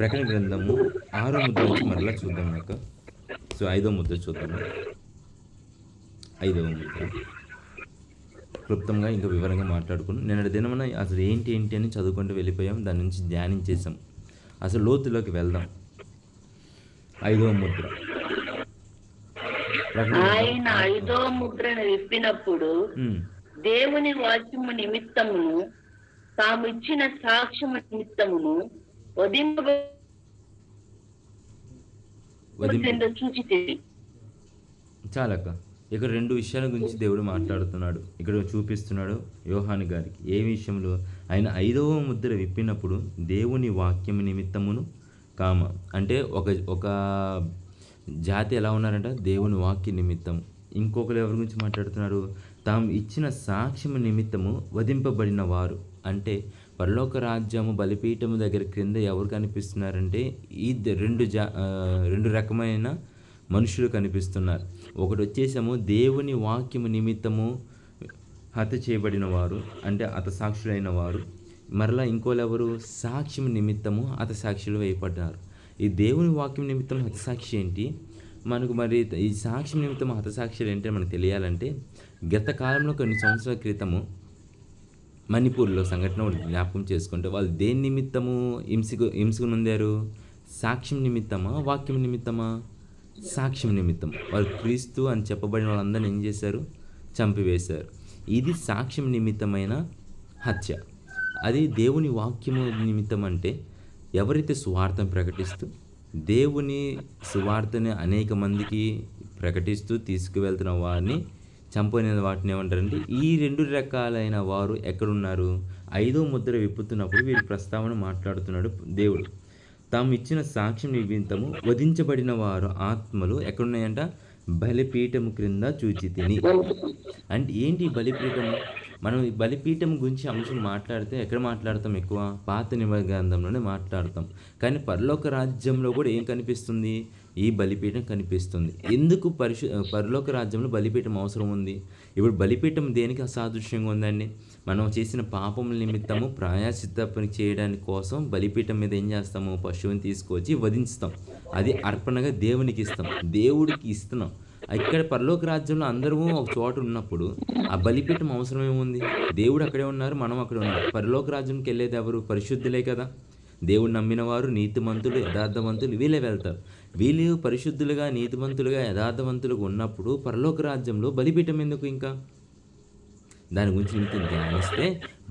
ప్రకటన గ్రంథము 6వ ముద్ర నుంచి మరలా చూద్దాం అక్క. సో 5వ ముద్ర చూద్దాము. 5వ ముద్ర క్లుప్తంగా ఇంకా వివరంగా మాట్లాడుకున్నాం. నిన్నటి దినమున అసలు ఏంటి అని చదువుకుంటూ వెళ్ళిపోయాం. దాని నుంచి ధ్యానించేసాం. అసలు లోతులోకి వెళ్దాం. 5వ ముద్ర ఆయన 5వ ముద్రను విప్పినప్పుడు దేవుని వాక్యము నిమిత్తమును తాము ఇచ్చిన సాక్ష్యము నిమిత్తమును చూచి చాలక్క. ఇక్కడ 2 విషయాల గురించి దేవుడు మాట్లాడుతున్నాడు. ఇక్కడ చూపిస్తున్నాడు యోహాను గారికి. ఏ విషయంలో? ఆయన 5వ ముద్ర విప్పినప్పుడు దేవుని వాక్యము నిమిత్తమును అంటే ఒక జాతి ఎలా ఉన్నారంట? దేవుని వాక్య నిమిత్తం. ఇంకొకరు ఎవరి గురించి మాట్లాడుతున్నారు? తాము ఇచ్చిన సాక్ష్యము నిమిత్తము వధింపబడిన వారు. అంటే పరలోక రాజ్యము బలిపీఠము దగ్గర క్రింద ఎవరు కనిపిస్తున్నారంటే ఈ రెండు రకమైన మనుషులు కనిపిస్తున్నారు. ఒకటి వచ్చేసాము దేవుని వాక్యము నిమిత్తము హత్య చేయబడిన వారు, అంటే హతసాక్షులైన వారు. మరలా ఇంకోళ్ళు ఎవరు? సాక్ష్యం నిమిత్తము హతసాక్షులు వేయబడ్డారు. ఈ దేవుని వాక్యం నిమిత్తం హతసాక్షి ఏంటి? మనకు మరి ఈ సాక్ష్యం నిమిత్తం హతసాక్షులు ఏంటంటే మనకు తెలియాలంటే, గత కాలంలో కొన్ని సంవత్సరాల క్రితము మణిపూర్లో సంఘటన జ్ఞాపకం చేసుకుంటే వాళ్ళు దేని నిమిత్తము హింసకు నొందారు? సాక్ష్యం నిమిత్తమా? వాక్యం నిమిత్తమా? సాక్ష్యం నిమిత్తం. వాళ్ళు క్రీస్తు అని చెప్పబడిన వాళ్ళందరినీ ఏం చేశారు? చంపివేశారు. ఇది సాక్ష్యం నిమిత్తమైన హత్య. అది దేవుని వాక్యము నిమిత్తం అంటే ఎవరైతే సువార్తను ప్రకటిస్తూ దేవుని సువార్తని అనేక మందికి ప్రకటిస్తూ తీసుకువెళ్తున్న వారిని చంపని వాటిని ఏమంటారంటే ఈ 2 రకాలైన వారు ఎక్కడున్నారు? 5వ ముద్ర విప్పుతున్నప్పుడు వీరి ప్రస్తావన మాట్లాడుతున్నాడు దేవుడు. తాము ఇచ్చిన సాక్ష్యం నిమిత్తము వధించబడిన వారు ఆత్మలు ఎక్కడున్నాయంట? బలిపీఠము క్రింద చూచి తిని. అంటే ఏంటి బలిపీఠము? మనం ఈ బలిపీఠం గురించి అంశం మాట్లాడితే ఎక్కడ మాట్లాడతాం? ఎక్కువ పాత నిబంధన గ్రంథంలోనే మాట్లాడతాం. కానీ పరలోక రాజ్యంలో కూడా ఏం కనిపిస్తుంది? ఈ బలిపీఠం కనిపిస్తుంది. ఎందుకు పరలోక రాజ్యంలో బలిపీఠం అవసరం ఉంది? ఇప్పుడు బలిపీఠం దేనికి అసాదృశ్యంగా ఉందండి? మనం చేసిన పాపముల నిమిత్తము ప్రాయశ్చిత్తం చేయడానికి కోసం బలిపీఠం మీద ఏం చేస్తాము? పశువుని తీసుకొచ్చి వధిస్తాం. అది అర్పణగా దేవునికి ఇస్తాం, దేవుడికి ఇస్తున్నాం. ఇక్కడ పరలోక రాజ్యంలో అందరము ఒక చోట ఉన్నప్పుడు ఆ బలిపీఠం అవసరం ఏముంది? దేవుడు అక్కడే ఉన్నారు, మనం అక్కడే ఉన్నారు. పరలోక రాజ్యంకి వెళ్ళేది ఎవరు? పరిశుద్ధులే కదా. దేవుడు నమ్మిన వారు, నీతిమంతులు, యథార్థవంతులు వీళ్ళే వెళ్తారు. వీళ్ళు పరిశుద్ధులుగా, నీతిమంతులుగా, యథార్థవంతులుగా ఉన్నప్పుడు పరలోక రాజ్యంలో బలిపీఠం ఎందుకు? ఇంకా దాని గురించి నిమిత్తం ధ్యానిస్తే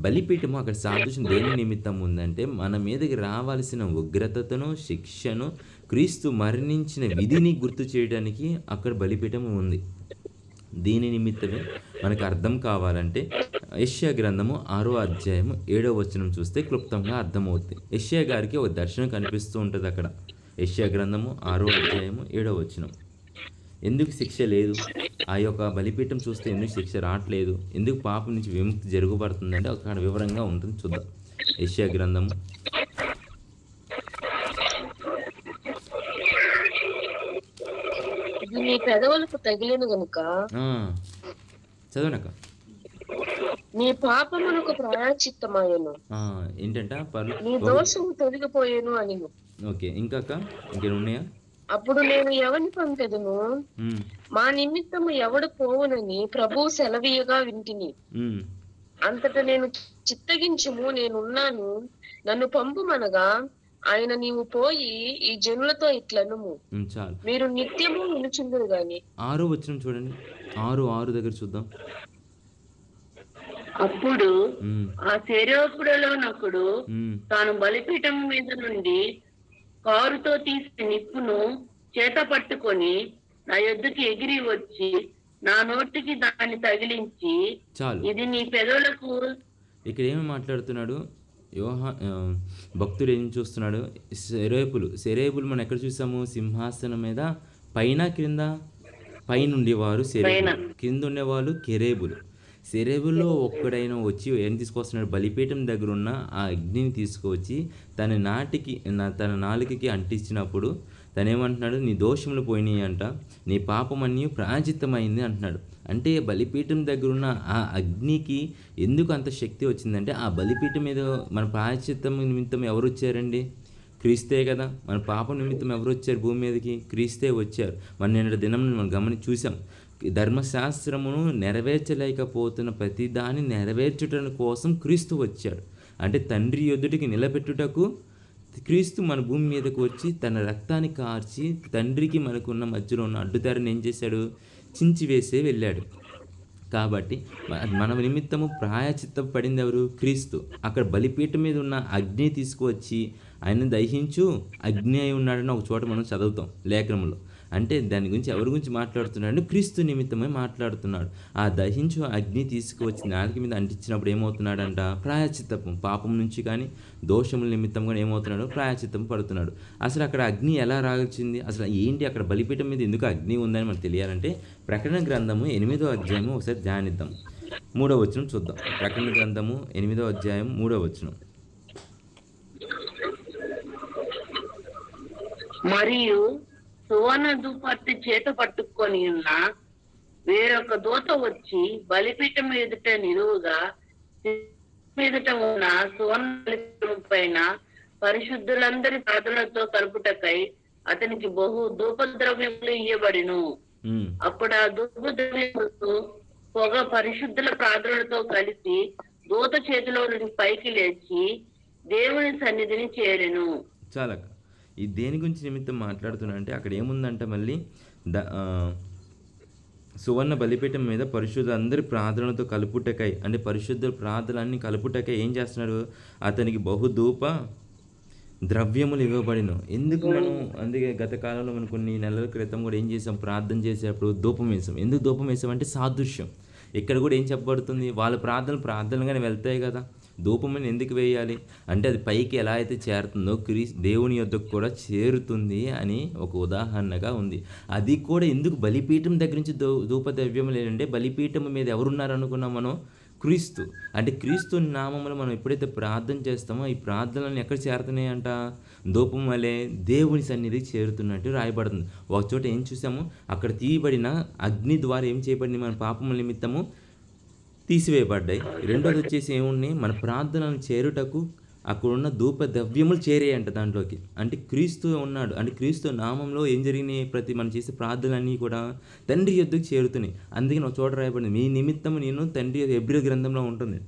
బలిపీఠము అక్కడ సాదృశ్యం దేని నిమిత్తం ఉందంటే మన మీదకి రావాల్సిన ఉగ్రతను, శిక్షను, క్రీస్తు మరణించిన విధిని గుర్తు చేయడానికి అక్కడ బలిపీఠం ఉంది. దీని నిమిత్తమే మనకు అర్థం కావాలంటే యెషయా గ్రంథము 6వ అధ్యాయము 7వ వచనం చూస్తే క్లుప్తంగా అర్థమవుతుంది. యెషయా గారికి ఒక దర్శనం కనిపిస్తూ ఉంటుంది అక్కడ. యెషయా గ్రంథము 6వ అధ్యాయము 7వ వచనం. ఎందుకు శిక్ష లేదు? ఆ యొక్క బలిపీఠం చూస్తే ఎందుకు శిక్ష రావట్లేదు? ఎందుకు పాపం నుంచి విముక్తి జరుగుబడుతుందంటే అక్కడ వివరంగా ఉంటుంది, చూద్దాం. యెషయా గ్రంథము నీ పెదవులకు తగిలిన గనుక చదవనక్క. నీ పాపమునకు ప్రాయశ్చిత్తమాయెను, ఏంటంట? నీ దోషము తొలగిపోయేను అని. ఓకే, ఇంకాక ఇంకేమున్నాయా? అప్పుడు నేను ఎవరిని పంపెదను, మా నిమిత్తము ఎవడు పోవునని ప్రభువు సెలవీయగా వింటిని. అంతటా నేను చిత్తగించుము, నేనున్నాను, నన్ను పంపుమనగా ఆయన నీవు పోయి ఈ జనులతో ఇట్లనుము, మీరు నిత్యము నిలుచుందరు గాని. 6వ వచనం చూడండి, 6 దగ్గర చూద్దాం. అప్పుడు ఆ శరీరపుడలోనొకడు తాను బలిపీఠం మీద నుండి కారుతో తీసిన నిప్పును చేత పట్టుకొని నా యొద్దకు ఎగిరి వచ్చి నా నోటికి దాన్ని తగిలించి, ఇది నీ పెదవులకు. ఇక్కడ ఏమి మాట్లాడుతున్నాడు భక్తుడు? ఏం చూస్తున్నాడు? సెరేబులు మనం ఎక్కడ చూసాము? సింహాసనం మీద పైన క్రింద. పైన ఉండేవారు సెరేబులు, కింద ఉండేవాళ్ళు కెరేబులు. సెరేబుల్లో ఒక్కడైనా వచ్చి ఏం తీసుకొస్తున్నాడు? బలిపీఠం దగ్గర ఉన్న ఆ అగ్నిని తీసుకువచ్చి తన నాలుకకి అంటించినప్పుడు తనేమంటున్నాడు? నీ దోషములు పోయినాయి అంట, నీ పాపం అన్నీ ప్రాయశ్చిత్తమైంది అంటున్నాడు. అంటే బలిపీఠం దగ్గర ఉన్న ఆ అగ్నికి ఎందుకు అంత శక్తి వచ్చిందంటే ఆ బలిపీఠం మీద మన ప్రాయశ్చిత్తం నిమిత్తం ఎవరు వచ్చారండి? క్రీస్తే కదా. మన పాపం నిమిత్తం ఎవరు వచ్చారు భూమి మీదకి? క్రీస్తే వచ్చారు. మన నిన్నటి దినం మనం గమనించి చూసాం. ధర్మశాస్త్రమును నెరవేర్చలేకపోతున్న ప్రతి దాన్ని నెరవేర్చుట కోసం క్రీస్తు వచ్చాడు. అంటే తండ్రి ఎదుటికి నిలబెట్టుటకు క్రీస్తు మన భూమి మీదకు వచ్చి తన రక్తాన్ని కార్చి తండ్రికి మనకున్న మధ్యలో ఉన్న అడ్డుదారిని ఏం చేశాడు? చించివేసే వెళ్ళాడు. కాబట్టి మన నిమిత్తము ప్రాయచిత్తం పడింది ఎవరు? క్రీస్తు. అక్కడ బలిపీఠం మీద ఉన్న అగ్ని తీసుకువచ్చి ఆయన దహించు అగ్ని అయి ఉన్నాడని ఒక చోట మనం చదువుతాం లేఖనంలో. అంటే దాని గురించి ఎవరి గురించి మాట్లాడుతున్నాడు? క్రీస్తు నిమిత్తమే మాట్లాడుతున్నాడు. ఆ దహించు అగ్ని తీసుకువచ్చి నాలుక మీద అంటించినప్పుడు ఏమవుతున్నాడంట? ప్రాయచిత్తము. పాపం నుంచి కానీ దోషముల నిమిత్తం కానీ ఏమవుతున్నాడు? ప్రాయచిత్తం పడుతున్నాడు. అసలు అక్కడ అగ్ని ఎలా రాగొచ్చింది? అసలు ఏంటి అక్కడ బలిపీఠం మీద ఎందుకు అగ్ని ఉందని మనకు తెలియాలంటే ప్రకటన గ్రంథము 8వ అధ్యాయము ఒకసారి ధ్యానిద్దాం. 3వ వచనం చూద్దాం. ప్రకటన గ్రంథము 8వ అధ్యాయం 3వ వచనం. మరియు సువర్ణ ధూపర్తి చేత పట్టుకొని ఉన్న వేరొక దూత వచ్చి బలిపీఠం ఎదుట నిలువుగా మీదట ఉన్న సువర్ణ బలిపీఠం పైన పరిశుద్ధులందరి ప్రార్థనలతో కలుపుటకై అతనికి బహు ధూపద్రవ్యములు ఇయ్యబడిను. అప్పుడు ఆ ధూపద్రవ్యములు పొగ పరిశుద్ధుల ప్రార్థనలతో కలిసి దూత చేతిలో నుండి పైకి లేచి దేవుని సన్నిధిని చేరెను. చాలా ఈ దేని గురించి నిమిత్తం మాట్లాడుతున్నా అంటే అక్కడ ఏముందంటే మళ్ళీ సువర్ణ బలిపీఠం మీద పరిశుద్ధులు అందరి ప్రార్థనలతో కలుపుటకై, అంటే పరిశుద్ధుల ప్రార్థనలన్నీ కలుపుటకై ఏం చేస్తున్నాడు? అతనికి బహుధూప ద్రవ్యములు ఇవ్వబడిను. ఎందుకు మనం అందుకే గత కాలంలో మనం కొన్ని నెలల క్రితం కూడా ఏం చేసాం? ప్రార్థన చేసేటప్పుడు ధూపం వేసాం. ఎందుకు ధూపం వేసాం అంటే సాదృశ్యం. ఇక్కడ కూడా ఏం చెప్పబడుతుంది? వాళ్ళ ప్రార్థనలుగానే వెళ్తాయి కదా. ధూపమని ఎందుకు వేయాలి అంటే అది పైకి ఎలా అయితే చేరుతుందో దేవుని యొద్దకు కూడా చేరుతుంది అని ఒక ఉదాహరణగా ఉంది. అది కూడా ఎందుకు బలిపీఠం దగ్గర నుంచి ధూపద్రవ్యం లేదంటే బలిపీఠం మీద ఎవరున్నారు అనుకున్నాం మనం? క్రీస్తు. అంటే క్రీస్తు నామములో మనం ఎప్పుడైతే ప్రార్థన చేస్తామో ఈ ప్రార్థనలను ఎక్కడ చేరుతున్నాయంట? ధూపం వలె దేవుని సన్నిధికి చేరుతున్నట్టు రాయబడుతుంది. ఒక చోట ఏం చూసాము? అక్కడ తీయబడిన అగ్ని ద్వారా ఏం చేయబడింది? మన పాపముల నిమిత్తము తీసివేయబడ్డాయి. రెండోది వచ్చేసి ఏమున్నాయి? మన ప్రార్థనలను చేరుటకు అక్కడున్న ధూప ద్రవ్యములు చేరేయంట దాంట్లోకి. అంటే క్రీస్తు ఉన్నాడు. అంటే క్రీస్తు నామంలో ఏం జరిగినాయి? మనం చేసే ప్రార్థనలన్నీ కూడా తండ్రి యొద్దకు చేరుతున్నాయి. అందుకని ఒక చోట రాయబడింది, మీ నిమిత్తం నేను తండ్రి, హెబ్రీ గ్రంథంలో ఉంటుంది,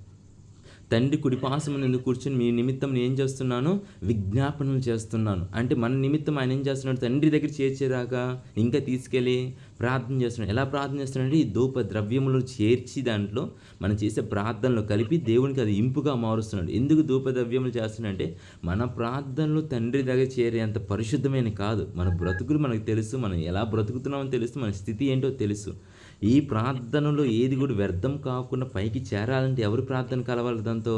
తండ్రి కుడిపార్శ్వమున ఎందుకు కూర్చొని మీ నిమిత్తం నేను ఏం చేస్తున్నాను? విజ్ఞాపనలు చేస్తున్నాను. అంటే మన నిమిత్తం ఆయన ఏం చేస్తున్నాడు? తండ్రి దగ్గర చేర్చేదాకా ఇంకా తీసుకెళ్ళి ప్రార్థన చేస్తున్నాడు. ఎలా ప్రార్థన చేస్తున్నాడంటే ఈ ధూప ద్రవ్యములు చేర్చి దాంట్లో మనం చేసే ప్రార్థనలు కలిపి దేవునికి అది ఇంపుగా మారుస్తున్నాడు. ఎందుకు ధూప ద్రవ్యములు చేస్తున్నాడంటే మన ప్రార్థనలు తండ్రి దగ్గర చేరేంత పరిశుద్ధమైన కాదు. మన బ్రతుకులు మనకు తెలుసు, మనం ఎలా బ్రతుకుతున్నామో తెలుసు, మన స్థితి ఏంటో తెలుసు. ఈ ప్రార్థనలో ఏది కూడా వ్యర్థం కాకుండా పైకి చేరాలంటే ఎవరి ప్రార్థన కలవాలి? దాంతో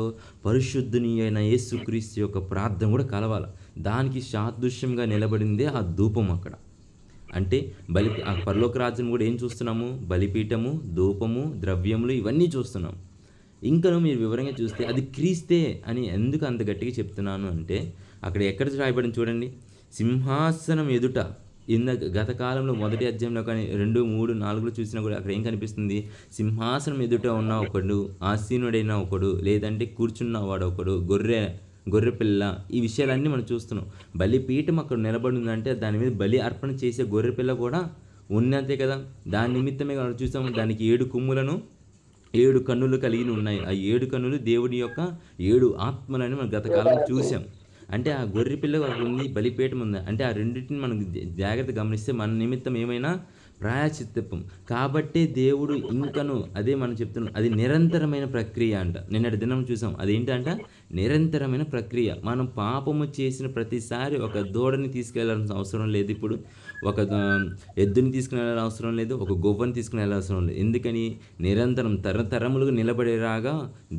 పరిశుద్ధుని అయిన యేసుక్రీస్తు యొక్క ప్రార్థన కూడా కలవాలి. దానికి సాదృశ్యంగా నిలబడిందే ఆ ధూపం అక్కడ. అంటే ఆ పరలోక రాజ్యం కూడా ఏం చూస్తున్నాము? బలిపీఠము, ధూపము, ద్రవ్యములు ఇవన్నీ చూస్తున్నాం. ఇంకా మీరు వివరంగా చూస్తే అది క్రీస్తే అని ఎందుకు అంత గట్టిగా చెప్తున్నాను అంటే అక్కడ ఎక్కడ రాయబడింది చూడండి. సింహాసనం ఎదుట గత కాలంలో మొదటి అధ్యాయంలో కానీ 2, 3, 4 చూసినా కూడా అక్కడ ఏం కనిపిస్తుంది? సింహాసనం ఎదుట ఉన్న ఒకడు, ఆసీనుడైన ఒకడు, లేదంటే కూర్చున్నవాడు ఒకడు, గొర్రెపిల్ల, ఈ విషయాలన్నీ మనం చూస్తున్నాం. బలిపీఠం అక్కడ నిలబడి ఉందంటే దాని మీద బలి అర్పణ చేసే గొర్రెపిల్ల కూడా ఉన్నంతే కదా. దాని నిమిత్తమే మనం చూసాము. దానికి 7 కొమ్ములను 7 కన్నులు కలిగి ఉన్నాయి. ఆ 7 కన్నులు దేవుడి యొక్క 7 ఆత్మలని మనం గత కాలం చూసాం. అంటే ఆ గొర్రె పిల్ల ఉంది, బలిపీఠం ఉంది. అంటే ఆ రెండింటిని మనం జాగ్రత్తగా గమనిస్తే మన నిమిత్తం ఏమైనా ప్రాయశ్చిత్తపం. కాబట్టి దేవుడు ఇంకను అదే మనం చెప్తున్నాం, అది నిరంతరమైన ప్రక్రియ అంట. నిన్నటి దినం చూసాం. అదేంటంట? నిరంతరమైన ప్రక్రియ. మనం పాపము చేసిన ప్రతిసారి ఒక దూడని తీసుకెళ్లాల్సిన అవసరం లేదు. ఇప్పుడు ఒక ఎద్దుని తీసుకుని వెళ్ళాల్సిన అవసరం లేదు, ఒక గొవ్వని తీసుకుని వెళ్ళాల్సిన అవసరం లేదు. ఎందుకని? నిరంతరం తరతరములుగా నిలబడేలాగా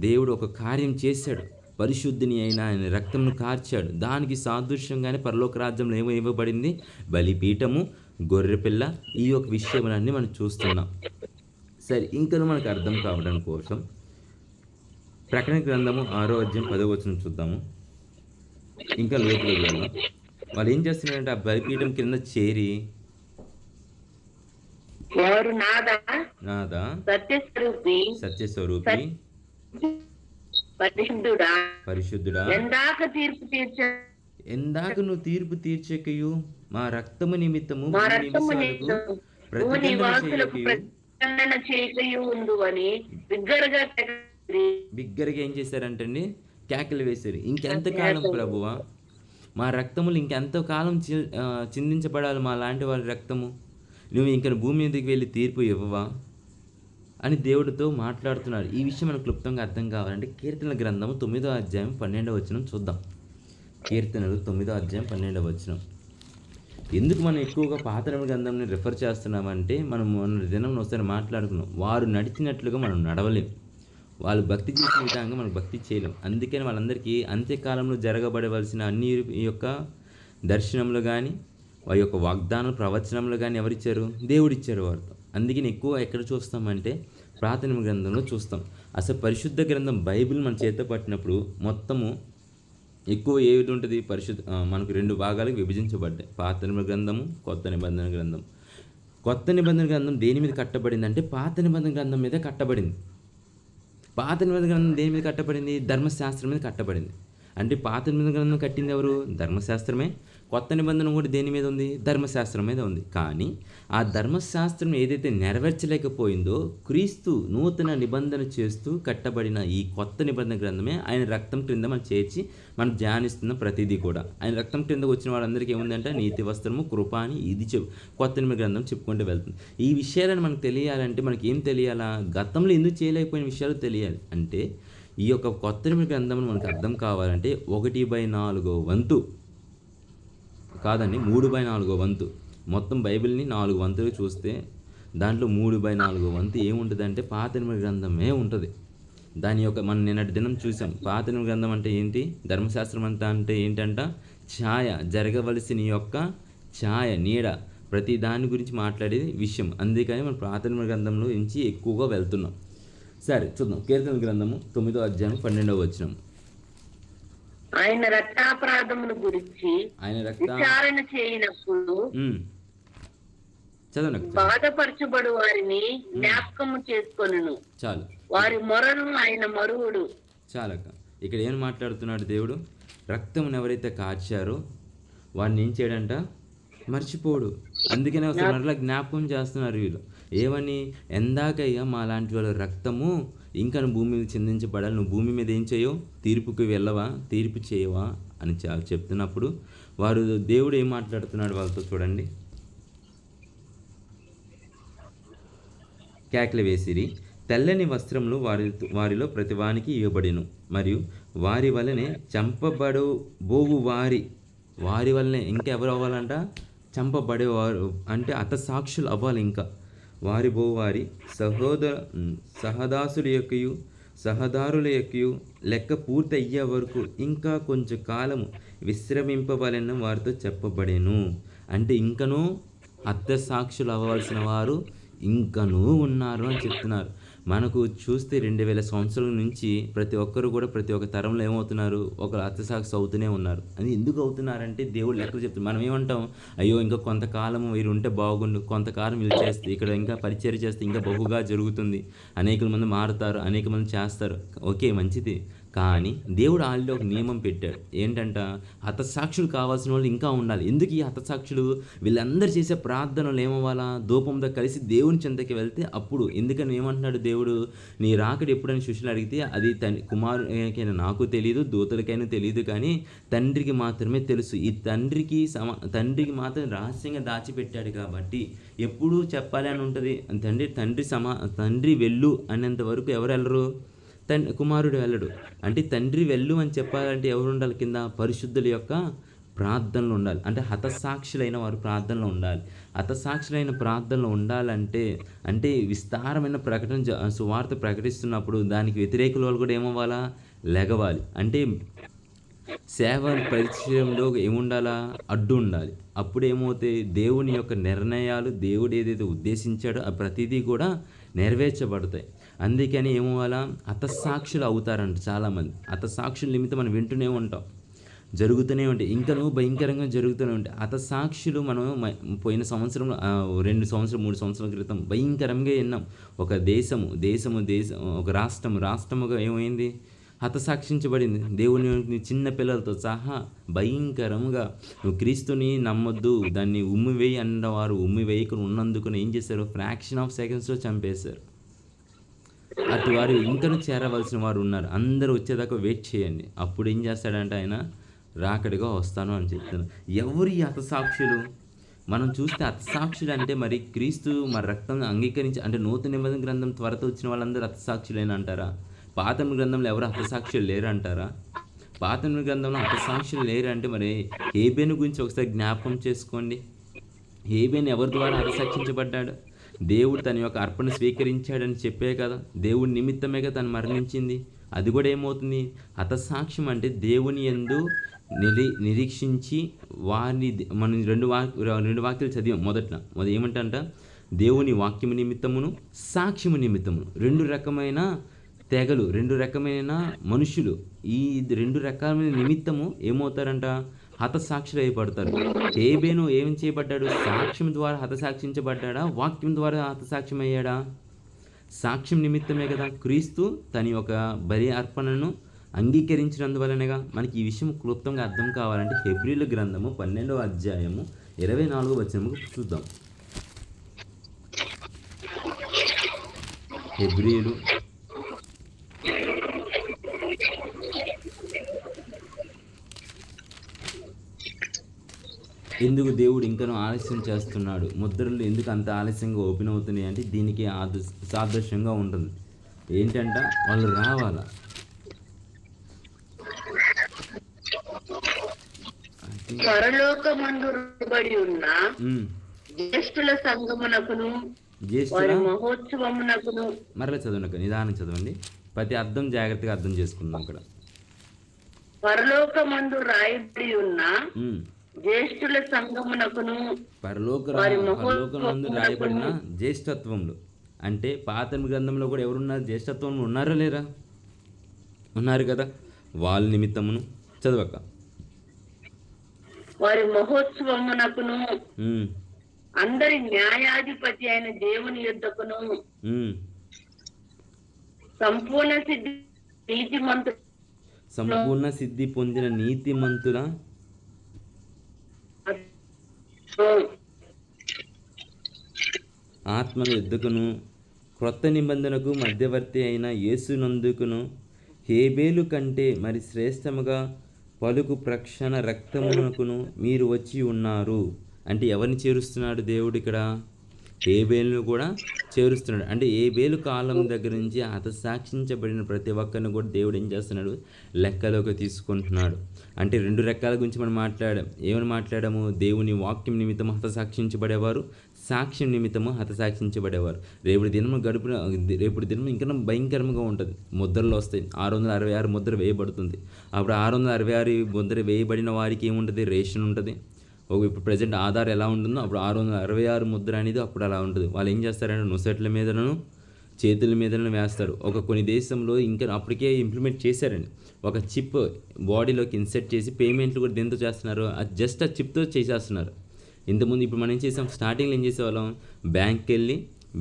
దేవుడు ఒక కార్యం చేశాడు. పరిశుద్ధిని అయినా ఆయన రక్తంను కార్చాడు. దానికి సాదృశ్యంగానే పరలోక రాజ్యంలో ఏమో ఇవ్వబడింది? బలిపీఠము, గొర్రెపిల్ల, ఈ యొక్క విషయములన్నీ మనం చూస్తున్నాం. సరే, ఇంకా మనకు అర్థం కావడం కోసం ప్రకటన గ్రంథము 6వ అధ్యాయం 10వ వచనం చూద్దాము. ఇంకా లోతులకు వెళ్దాం. వాళ్ళు ఏం చేస్తున్నారంటే ఆ బలిపీఠం కింద చేరి నాదా సత్యస్వరూపి పరిశుద్ధుడా ఎందాక తీర్పు తీర్చ ఎందాక నువ్వు తీర్పు తీర్చకయు మా రక్తము నిమిత్తము మా భూమి రక్తము నివాసులకు నిమిత్తము భూమి ప్రతిదండన నివాసులకు చేయకయు. ప్రతిదండన చేయకయు ఉండు అని బిగ్గరగా కేకలు. బిగ్గరగా ఏం చేశారంటండి? కేకలు వేశారు. ఇంకెంతకాలం ప్రభువా, మా రక్తములు ఇంకెంతకాలం చిందించబడాలి మా లాంటి వారి రక్తము? నువ్వు ఇంక భూమి మీదకి వెళ్ళి తీర్పు ఇవ్వవా అని దేవుడితో మాట్లాడుతున్నాడు. ఈ విషయం మనకు క్లుప్తంగా అర్థం కావాలంటే కీర్తనల గ్రంథము 9వ అధ్యాయం 12వ వచనం చూద్దాం. కీర్తనలు 9వ అధ్యాయం 12వ వచనం. ఎందుకు మనం ఎక్కువగా పాత నిబంధన గ్రంథంని రిఫర్ చేస్తున్నామంటే, మనం మొన్న దినం ఒకసారి మాట్లాడుకున్నాం, వారు నడిచినట్లుగా మనం నడవలేం, వాళ్ళు భక్తి చేసిన విధంగా మనం భక్తి చేయలేం. అందుకని వాళ్ళందరికీ అంత్యకాలంలో జరగబడవలసిన అన్ని యొక్క దర్శనములు కానీ వారి యొక్క వాగ్దానం ప్రవచనములు కానీ ఎవరిచ్చారు? దేవుడిచ్చారు వారితో. అందుకని ఎక్కువ ఎక్కడ చూస్తామంటే పాత నిబంధన గ్రంథంలో చూస్తాం. అసలు పరిశుద్ధ గ్రంథం బైబిల్ మన చేత పట్టినప్పుడు మొత్తము ఎక్కువ ఏది ఉంటుంది? మనకు 2 భాగాలకు విభజించబడ్డాయి, పాత నిబంధన గ్రంథము, కొత్త నిబంధన గ్రంథం. కొత్త నిబంధన గ్రంథం దేని మీద కట్టబడింది అంటే పాత నిబంధన గ్రంథం మీద కట్టబడింది. పాత నిబంధన గ్రంథం దేని మీద కట్టబడింది? ధర్మశాస్త్రం మీద కట్టబడింది. అంటే పాత నిబంధన గ్రంథం కట్టింది ఎవరు? ధర్మశాస్త్రమే. కొత్త నిబంధన కూడా దేని మీద ఉంది? ధర్మశాస్త్రం మీద ఉంది. కానీ ఆ ధర్మశాస్త్రం ఏదైతే నెరవేర్చలేకపోయిందో క్రీస్తు నూతన నిబంధన చేస్తూ కట్టబడిన ఈ కొత్త నిబంధన గ్రంథమే ఆయన రక్తం క్రింద మనం చేర్చి మనం ధ్యానిస్తున్న ప్రతిదీ కూడా. ఆయన రక్తం క్రింద వచ్చిన వాళ్ళందరికీ ఏముందంటే నీతి వస్త్రము, కృప అని ఇది కొత్త నిబంధన గ్రంథం చెప్పుకుంటూ వెళ్తుంది. ఈ విషయాలను మనకు తెలియాలంటే మనకి ఏం తెలియాలా? గతంలో ఎందుకు చేయలేకపోయిన విషయాలు తెలియాలి. అంటే ఈ యొక్క కొత్త నిబంధన గ్రంథం మనకు అర్థం కావాలంటే 1/4 వంతు కాదండి, 3/4 వంతు. మొత్తం బైబిల్ని 4 వంతులు చూస్తే దాంట్లో 3/4 వంతు ఏముంటుందంటే పాత నిబంధన గ్రంథమే ఉంటుంది. దాని యొక్క మనం నిన్నటి దినం చూసాం. పాత నిబంధన గ్రంథం అంటే ఏంటి? ధర్మశాస్త్రం అంతా అంటే ఏంటంట? ఛాయ, జరగవలసిన యొక్క ఛాయ, నీడ, ప్రతి దాని గురించి మాట్లాడే విషయం. అందుకని మనం పాత నిబంధన గ్రంథంలో నుంచి ఎక్కువగా వెళ్తున్నాం. సరే చూద్దాం. కీర్తన గ్రంథము 9వ అధ్యాయం 12వ వచనం. ఆయన రక్తాపరాధముల గురించి విచారణ చేయనప్పుడు చదవండి. బాధపరచబడు వారిని జ్ఞాపకము చేసుకొనును. చాలు, వారి మొరను ఆయన మరువుడు. చాలక ఇక్కడ ఏం మాట్లాడుతున్నాడు దేవుడు? రక్తమును ఎవరైతే కార్చారో వాడిని ఏం చేయడంట? మర్చిపోడు. అందుకనే ఒకసారి మరలా జ్ఞాపకం చేస్తున్నారు వీళ్ళు. ఏమని? ఎందాకయ్యా మా లాంటి వాళ్ళ రక్తము ఇంకా నువ్వు భూమి మీద చిందించబడాలి, నువ్వు భూమి మీద ఏం చేయవు? తీర్పుకి వెళ్ళవా? తీర్పు చేయవా అని చెప్తున్నప్పుడు వారు దేవుడు ఏం మాట్లాడుతున్నాడు వాళ్ళతో చూడండి. కేకలు వేసిరి, తెల్లని వస్త్రములు వారిలో ప్రతివానికి ఇవ్వబడిను, మరియు వారి వలనే చంపబడబోవు వారి వలనే ఇంకెవరు అవ్వాలంట? చంపబడేవారు అంటే హతసాక్షులు అవ్వాలి. ఇంకా వారి సహదాసుల యొక్కయు సహదారుల యొక్కయు లెక్క పూర్తి అయ్యే వరకు ఇంకా కొంచెం కాలము విశ్రమింపవలెను వారితో చెప్పబడేను. అంటే ఇంకనూ హతసాక్షులు అవ్వవలసిన వారు ఇంకనూ ఉన్నారు అని చెప్తున్నారు. మనకు చూస్తే 2000 సంవత్సరాల నుంచి ప్రతి ఒక్కరు కూడా ప్రతి ఒక్క తరంలో ఏమవుతున్నారు? ఒక హతసాక్షి అవుతూనే ఉన్నారు. అది ఎందుకు అవుతున్నారంటే దేవుడు లెక్కలు చెప్తున్నారు. మనం ఏమంటాం? అయ్యో ఇంకా కొంతకాలం వీరు ఉంటే బాగుండు, కొంతకాలం వీళ్ళు చేస్తే ఇక్కడ ఇంకా పరిచర్య చేస్తే ఇంకా బహుగా జరుగుతుంది, అనేక మంది మారుతారు, అనేక మంది చేస్తారు. ఓకే, మంచిది. కానీ దేవుడు వాళ్ళలో ఒక నియమం పెట్టాడు. ఏంటంట? హతసాక్షులు కావాల్సిన వాళ్ళు ఇంకా ఉండాలి. ఎందుకు ఈ హతసాక్షులు? వీళ్ళందరూ చేసే ప్రార్థనలు ఏమవ్వాలా? ధూపంతో కలిసి దేవుని చెంతకి వెళ్తే అప్పుడు. ఎందుకని ఏమంటున్నాడు దేవుడు? నీ రాకడ ఎప్పుడని శిష్యులు అడిగితే అది కుమారునికైనా నాకు తెలియదు, దూతలకైనా తెలియదు, కానీ తండ్రికి మాత్రమే తెలుసు. ఈ తండ్రికి మాత్రం రహస్యంగా దాచిపెట్టాడు. కాబట్టి ఎప్పుడూ చెప్పాలి అని ఉంటుంది. తండ్రి వెళ్ళు అనేంత వరకు ఎవరు వెళ్ళరు? కుమారుడు వెళ్ళడు. అంటే తండ్రి వెళ్ళు అని చెప్పాలంటే ఎవరు ఉండాలి? కింద పరిశుద్ధుల యొక్క ప్రార్థనలు ఉండాలి. అంటే హతసాక్షులైన వారు ప్రార్థనలో ఉండాలి. హతసాక్షులైన ప్రార్థనలో ఉండాలంటే అంటే విస్తారమైన సువార్త ప్రకటిస్తున్నప్పుడు దానికి వ్యతిరేకుల వాళ్ళు కూడా ఏమవ్వాలా? లెగవాలి. అంటే సేవ పరిచయంలో ఏముండాలా? అడ్డు ఉండాలి. అప్పుడు ఏమవుతాయి? దేవుని యొక్క నిర్ణయాలు, దేవుడు ఏదైతే ఉద్దేశించాడో ఆ ప్రతిదీ కూడా నెరవేర్చబడతాయి. అందుకని ఏమవ్వాలా? హతసాక్షులు అవుతారంట చాలామంది. హతసాక్షుల నిమిత్తం మనం వింటూనే ఉంటాం, జరుగుతూనే ఉంటాయి, ఇంకనూ భయంకరంగా జరుగుతూనే ఉంటాయి. హతసాక్షులు మనం పోయిన సంవత్సరంలో 2 సంవత్సరాలు 3 సంవత్సరాల క్రితం భయంకరంగా విన్నాం. ఒక దేశము ఒక రాష్ట్రముగా ఏమైంది? హతసాక్షించబడింది. దేవుని చిన్న పిల్లలతో సహా భయంకరంగా నువ్వు క్రీస్తుని నమ్మొద్దు, దాన్ని ఉమ్మివేయి అన్నవారు ఉమ్మివేయకుండా ఉన్నందుకు ఏం చేశారు? ఫ్రాక్షన్ ఆఫ్ సెకండ్స్లో చంపేశారు. అటు వారు ఇంకనూ చేరవలసిన వారు ఉన్నారు. అందరూ వచ్చేదాకా వెయిట్ చేయండి. అప్పుడు ఏం చేస్తాడంటే ఆయన రాకడిగా వస్తాను అని చెప్తున్నాను. ఎవరు ఈ హతసాక్షులు? మనం చూస్తే హతసాక్షులు అంటే మరి క్రీస్తు మరి రక్తం అంగీకరించి అంటే నూతన నిబంధన గ్రంథం త్వరతో వచ్చిన వాళ్ళందరూ హతసాక్షులేనా అంటారా? పాత గ్రంథంలో ఎవరు హతసాక్షులు లేరు అంటారా? పాత గ్రంథంలో హతసాక్షులు లేరు అంటే మరి హేబేను గురించి ఒకసారి జ్ఞాపకం చేసుకోండి. హేబేను ఎవరి ద్వారా హతసాక్షించబడ్డాడు? దేవుడు తన యొక్క అర్పణ స్వీకరించాడని చెప్పే కదా, దేవుడి నిమిత్తమేగా తను మరణించింది. అది కూడా ఏమవుతుంది? హతసాక్ష్యం అంటే దేవుని యందు నిరీక్షించి వారిని మనం రెండు వాక్యాలు చదివాం. మొదట ఏమంటంట? దేవుని వాక్యము నిమిత్తమును సాక్ష్యము నిమిత్తమును. రెండు రకమైన తెగలు, రెండు రకమైన మనుషులు, ఈ రెండు రకమైన నిమిత్తము ఏమవుతారంట? హతసాక్షులు అయిపడతారు. హేబేను ఏం చేయబడ్డాడు? సాక్ష్యం ద్వారా హతసాక్షించబడ్డాడా? వాక్యం ద్వారా హతసాక్ష్యం అయ్యాడా? సాక్ష్యం నిమిత్తమే కదా క్రీస్తు తన యొక్క బలి అర్పణను అంగీకరించినందువలనగా. మనకి ఈ విషయం క్లుప్తంగా అర్థం కావాలంటే హెబ్రీయుల గ్రంథము 12వ అధ్యాయము 24వ వచనము చూద్దాం. హెబ్రీయులు ఎందుకు దేవుడు ఇంకనూ ఆలస్యం చేస్తున్నాడు? ముద్రలు ఎందుకు అంత ఆలస్యంగా ఓపెన్ అవుతున్నాయి అంటే దీనికి సాదృశ్యంగా ఉంటుంది. ఏంటంట? వాళ్ళు రావాలా. పరలోకమందు రాయబడి ఉన్న జ్యేష్ఠుల సంగమునకును వారి మహోత్సవమునకును. మరలా చదవండి, నిదానం చదవండి. ప్రతి అర్థం జాగ్రత్తగా అర్థం చేసుకుందాం. అక్కడ పరలోకమందు రాయబడి ఉన్న జ్యేష్ఠుల సంగమునకును పరలోకమందు రాయబడిన జ్యేష్ఠత్వంలో అంటే పాత గ్రంథంలో కూడా ఎవరున్నారు? జ్యేష్ఠత్వంలో ఉన్నారా లేరా? ఉన్నారు కదా. వాళ్ళ నిమిత్తమును చదవక వారి మహోత్సవమునకును అందరి న్యాయాధిపతి అయిన దేవుని యుద్ధకును సంపూర్ణ సిద్ధి పొందిన నీతిమంతుల ఆత్మల యుద్ధకును క్రొత్త నిబంధనకు మధ్యవర్తి అయిన యేసునందుకును హేబేలు కంటే మరి శ్రేష్టముగా పలుకు ప్రక్షణ రక్తమునకును మీరు వచ్చి ఉన్నారు. అంటే ఎవరిని చేరుస్తున్నాడు దేవుడు ఇక్కడ? హేబేలును కూడా చేరుస్తున్నాడు. అంటే హేబేలు కాలం దగ్గర నుంచి హతసాక్షించబడిన ప్రతి ఒక్కరిని కూడా దేవుడు ఏం చేస్తున్నాడు? లెక్కలోకి తీసుకుంటున్నాడు. అంటే రెండు రకాల గురించి మనం మాట్లాడాం. ఏమని మాట్లాడాము? దేవుని వాక్యం నిమిత్తము హతసాక్షించబడేవారు, సాక్ష్యం నిమిత్తము హతసాక్షించబడేవారు. రేపటి దినం ఇంకా భయంకరంగా ఉంటుంది. ముద్రలు వస్తాయి. 666 ముద్ర వేయబడుతుంది. అప్పుడు 666 ముద్ర వేయబడిన వారికి ఏముంటుంది? రేషన్ ఉంటుంది. ఇప్పుడు ప్రజెంట్ ఆధార్ ఎలా ఉంటుందో అప్పుడు 666 ముద్ర అనేది అప్పుడు అలా ఉంటుంది. వాళ్ళు ఏం చేస్తారంటే నొసట్ల మీదను చేతుల మీదను వేస్తారు. కొన్ని దేశంలో ఇంకా అప్పటికే ఇంప్లిమెంట్ చేశారండి. ఒక చిప్ బాడీలోకి ఇన్సెర్ట్ చేసి పేమెంట్లు కూడా దేంతో చేస్తున్నారు? జస్ట్ ఆ చిప్తో చేసేస్తున్నారు. ఇంతకుముందు ఇప్పుడు మనం ఏం చేసాం? స్టార్టింగ్లో ఏం చేసేవాళ్ళం? బ్యాంక్కి వెళ్ళి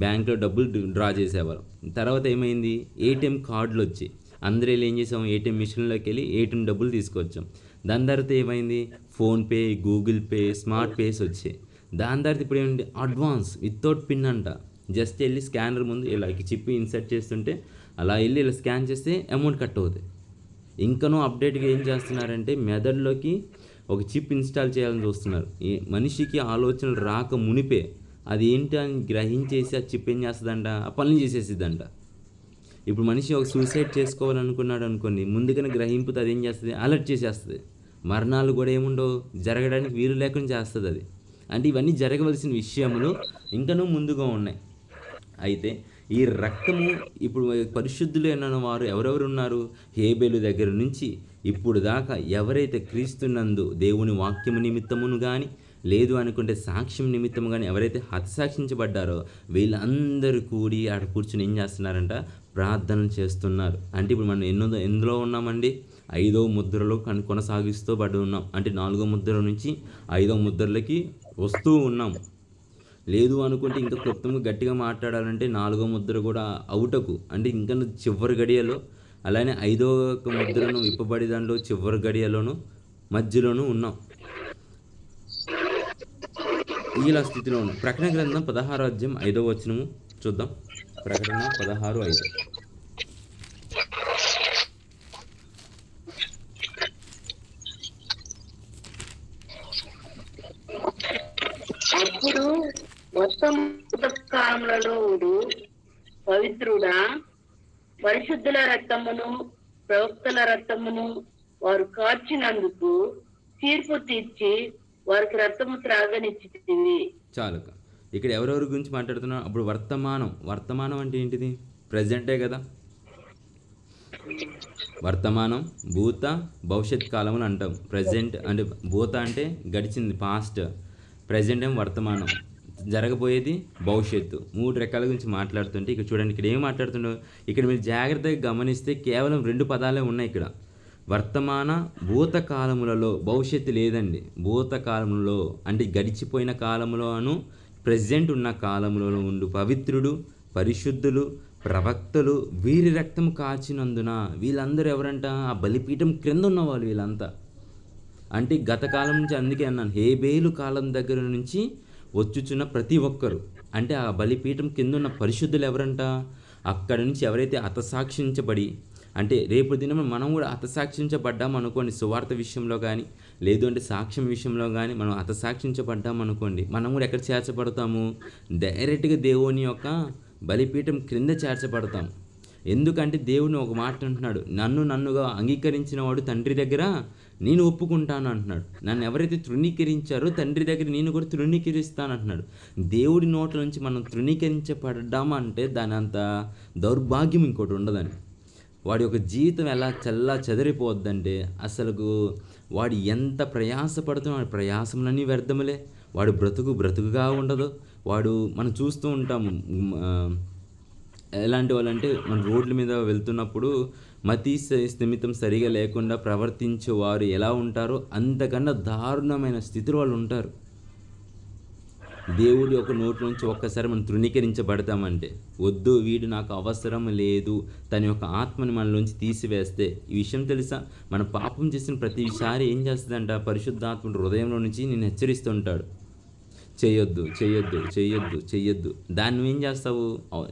బ్యాంక్లో డబ్బులు డ్రా చేసేవాళ్ళం. తర్వాత ఏమైంది? ఏటీఎం కార్డులు వచ్చి అందరూ ఏం చేసాం? ఏటీఎం మిషన్లోకి వెళ్ళి ఏటీఎం డబ్బులు తీసుకొచ్చాం. దాని తర్వాత ఏమైంది? PhonePe, Google pay, smart pays వచ్చాయి. దాని తర్వాత ఇప్పుడు ఏమిటి? అడ్వాన్స్ వితౌట్ పిన్ అంట. జస్ట్ వెళ్ళి స్కానర్ ముందు ఇలా చిప్ ఇన్సర్ట్ చేస్తుంటే అలా వెళ్ళి ఇలా స్కాన్ చేస్తే అమౌంట్ కట్ అవుతుంది. ఇంకనూ అప్డేట్గా ఏం చేస్తున్నారంటే మెదడులోకి ఒక చిప్ ఇన్స్టాల్ చేయాలని చూస్తున్నారు. మనిషికి ఆలోచనలు రాక మునిపే అది ఏంటి అని గ్రహించేసి ఆ చిప్ ఏం చేస్తుందంట? ఆ పనులు చేసేసిద్దంట. ఇప్పుడు మనిషి ఒక సూసైడ్ చేసుకోవాలనుకున్నాడు అనుకోండి, ముందుగానే గ్రహింపుతో అది ఏం చేస్తుంది? అలర్ట్ చేసేస్తుంది. మరణాలు కూడా ఏముండవు, జరగడానికి వీలు లేకుండా చేస్తుంది అది. అంటే ఇవన్నీ జరగవలసిన విషయములు ఇంకనూ ముందుగా ఉన్నాయి. అయితే ఈ రక్తము ఇప్పుడు పరిశుద్ధులైన వారు ఎవరెవరు ఉన్నారు? హేబేలు దగ్గర నుంచి ఇప్పుడు దాకా ఎవరైతే క్రీస్తునందు దేవుని వాక్యము నిమిత్తమును కానీ లేదు అనుకుంటే సాక్ష్యం నిమిత్తము కానీ ఎవరైతే హతసాక్షించబడ్డారో వీళ్ళందరూ కూడి అక్కడ కూర్చొని ఏం చేస్తున్నారంట? ప్రార్థనలు చేస్తున్నారు. అంటే ఇప్పుడు మనం ఎందులో ఉన్నామండి? 5వ ముద్రలో కొనసాగిస్తూ పడి ఉన్నాం. అంటే 4వ ముద్ర నుంచి 5వ ముద్రలకి వస్తూ ఉన్నాం. లేదు అనుకుంటే ఇంకా క్లుప్తంగా గట్టిగా మాట్లాడాలంటే 4వ ముద్ర కూడా అవుటకు అంటే ఇంకా చివరి గడియలో అలానే 5వ ముద్రను విప్పబడి దానిలో చివరి గడియలోను మధ్యలోనూ ఉన్నాం. ఇలా స్థితిలో ఉన్నాం. ప్రకటన గ్రంథం 16వ అధ్యాయం 5వ వచనము చూద్దాం. ప్రకటన 16:5. అప్పుడు మొత్తం కాలములలో పవిత్రుడా, పరిశుద్ధుల రక్తమును ప్రవక్తల రక్తమును వారు కార్చినందుకు తీర్పు తీర్చి వారికి రక్తము త్రాగనిచ్చితివి. చాలుక ఇక్కడ ఎవరెవరి గురించి మాట్లాడుతున్నాం? అప్పుడు వర్తమానం అంటే ఏంటిది? ప్రజెంటే కదా. వర్తమానం, భూత, భవిష్యత్ కాలములు అంటాం. ప్రజెంట్ అంటే భూత అంటే గడిచింది, పాస్ట్. ప్రజెంట్ ఏమో వర్తమానం, జరగబోయేది భవిష్యత్తు. 3 రకాల గురించి మాట్లాడుతుంటే ఇక్కడ చూడండి, ఇక్కడ ఏం మాట్లాడుతున్నావు? ఇక్కడ మీరు జాగ్రత్తగా గమనిస్తే కేవలం 2 పదాలే ఉన్నాయి ఇక్కడ. వర్తమాన భూతకాలములలో, భవిష్యత్తు లేదండి. భూతకాలములలో అంటే గడిచిపోయిన కాలములోను ప్రజెంట్ ఉన్న కాలములలో ఉండు పవిత్రుడు, పరిశుద్ధులు, ప్రవక్తలు, వీరి రక్తం కాచినందున. వీళ్ళందరూ ఎవరంట? ఆ బలిపీఠం క్రింద ఉన్నవాళ్ళు వీళ్ళంతా. అంటే గత కాలం నుంచి, అందుకే అన్నాను, హేబేలు కాలం దగ్గర నుంచి వచ్చుచున్న ప్రతి ఒక్కరు, అంటే ఆ బలిపీఠం కింద ఉన్న పరిశుద్ధులు ఎవరంట? అక్కడ నుంచి ఎవరైతే హతసాక్షించబడి, అంటే రేపు దినం మనం కూడా హతసాక్షించబడ్డాం అనుకోండి, సువార్త విషయంలో కానీ, లేదు అంటే సాక్ష్యం విషయంలో కానీ మనం హతసాక్షించబడ్డాం అనుకోండి, మనం కూడా ఎక్కడ చేర్చబడతాము? డైరెక్ట్గా దేవుని యొక్క బలిపీఠం క్రింద చేర్చబడతాం. ఎందుకంటే దేవుని ఒక మాట అంటున్నాడు, నన్నుగా అంగీకరించిన వాడు తండ్రి దగ్గర నేను ఒప్పుకుంటాను అంటున్నాడు. నన్ను ఎవరైతే తృణీకరించారో తండ్రి దగ్గర నేను కూడా తృణీకరిస్తాను అంటున్నాడు. దేవుడి నోట్ల నుంచి మనం తృణీకరించబడ్డామంటే దాని అంత దౌర్భాగ్యం ఇంకోటి ఉండదని. వాడి యొక్క జీవితం ఎలా చెదరిపోద్దంటే, అసలు వాడు ఎంత ప్రయాసపడుతున్నా వాడి ప్రయాసములన్నీ వ్యర్థములే. వాడు బ్రతుకుగా ఉండదు. మనం చూస్తూ ఉంటాము, ఎలాంటి వాళ్ళంటే మన రోడ్ల మీద వెళ్తున్నప్పుడు మతి స్థిమితం సరిగా లేకుండా ప్రవర్తించే వారు ఎలా ఉంటారో అంతకన్నా దారుణమైన స్థితిలో వాళ్ళు ఉంటారు. దేవుడి యొక్క నోటి నుంచి ఒక్కసారి మనం తృణీకరించబడతామంటే, వద్దు వీడు నాకు అవసరం లేదు, తన యొక్క ఆత్మని మనలోంచి తీసివేస్తే. ఈ విషయం తెలుసా? మన పాపం చేసిన ప్రతిసారి ఏం చేస్తుందంట? పరిశుద్ధాత్ముడు హృదయంలో నుంచి నేను హెచ్చరిస్తుంటాడు, చెయ్యొద్దు. దాన్ని నువ్వేం చేస్తావు?